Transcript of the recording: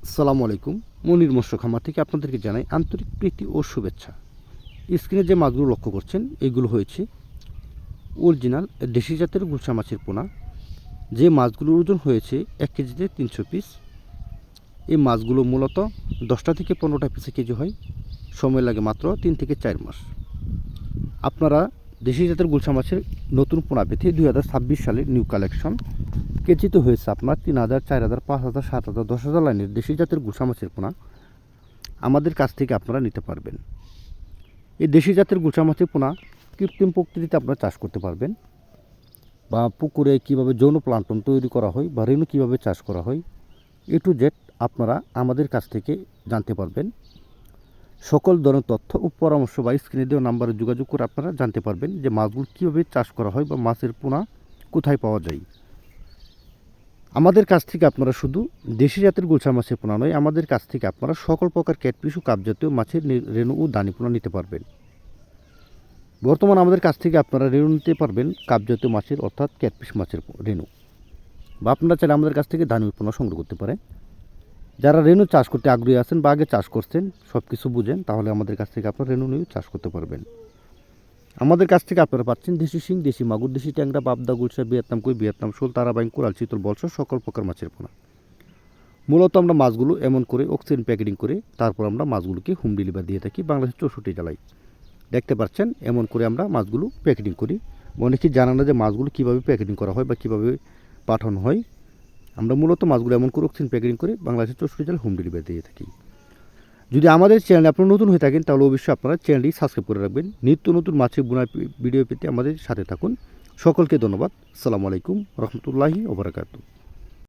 আসসালামু আলাইকুম। মনির মৎস্য খামার থেকে আপনাদেরকে জানাই আন্তরিক প্রীতি ও শুভেচ্ছা। স্ক্রিনে যে মাছগুলো লক্ষ্য করছেন এগুলো হয়েছে অরিজিনাল দেশি জাতের গুলশা মাছের পোনা। যে মাছগুলোর ওজন হয়েছে 1 কেজিতে 300 পিস। এই মাছগুলো মূলত 10টা থেকে 15টা পিসে কেজি হয়। সময় লাগে মাত্র 3 থেকে 4 মাস। আপনারা দেশি জাতের গুলশা মাছের নতুন পোনা পেতে 2026 সালের নিউ কালেকশন কেজিতে হয়েছে আপনার 3000, 4000, 5000, 7000, 10,000 লাইনের দেশি জাতের গুলশা মাছের পোনা আমাদের কাছ থেকে আপনারা নিতে পারবেন। এই দেশি জাতের গুলশা মাছের পোনা কৃত্রিম প্রকৃতিতে আপনারা চাষ করতে পারবেন, বা পুকুরে কীভাবে যৌন প্লান্টন তৈরি করা হয় বা রেণু কীভাবে চাষ করা হয় এ টু জেড আপনারা আমাদের কাছ থেকে জানতে পারবেন। সকল ধরনের তথ্য ও পরামর্শ বা স্ক্রিনে দেওয়া নাম্বারে যোগাযোগ করে আপনারা জানতে পারবেন যে মাছগুলো কীভাবে চাষ করা হয় বা মাছের পোনা কোথায় পাওয়া যায়। আমাদের কাছ থেকে আপনারা শুধু দেশি জাতের গুলশা মাছের পোনা নয়, আমাদের কাছ থেকে আপনারা সকল প্রকার ক্যাটফিশ ও কাপজাতীয় মাছের রেণু ও দানি পোনা নিতে পারবেন। বর্তমানে আমাদের কাছ থেকে আপনারা রেণু নিতে পারবেন কাপজাতীয় মাছের অর্থাৎ ক্যাটফিশ মাছের রেণু, বা আপনারা চাইলে আমাদের কাছ থেকে দানি পোনা সংগ্রহ করতে পারেন। যারা রেণু চাষ করতে আগ্রহী আছেন বা আগে চাষ করছেন, সব কিছু বুঝেন, তাহলে আমাদের কাছ থেকে আপনারা রেণু নিয়ে চাষ করতে পারবেন। আমাদের কাছ থেকে আপনারা পাচ্ছেন দেশি শিং, দেশি মাগুর, দেশি ট্যাংরা, পাবদা, গুলশা, ভিয়েতনাম কই, ভিয়েতনাম শোল, তারাবাইন, কোরাল, চিতল, বলসা সকল প্রকার মাছের পোনা। মূলত আমরা মাছগুলো এমন করে অক্সিজেন প্যাকেটিং করে তারপর আমরা মাছগুলোকে হোম ডেলিভারি দিয়ে থাকি বাংলাদেশের 64 জেলায়। দেখতে পাচ্ছেন এমন করে আমরা মাছগুলো প্যাকেটিং করি। অনেকেই জানা না যে মাছগুলো কীভাবে প্যাকেটিং করা হয় বা কীভাবে পাঠানো হয়। আমরা মূলত মাছগুলো এমন করে অক্সিজেন প্যাকেটিং করে বাংলাদেশের 64 জেলায় হোম ডেলিভারি দিয়ে থাকি। যদি আমাদের চ্যানেলে আপনারা নতুন হয়ে থাকেন তাহলে অবশ্যই আপনারা চ্যানেলটি সাবস্ক্রাইব করে রাখবেন। নিত্য নতুন মাছের বোনার ভিডিও পেতে আমাদের সাথে থাকুন। সকলকে ধন্যবাদ। আসসালামু আলাইকুম রহমতুল্লাহি ওয়া বারাকাতুহু।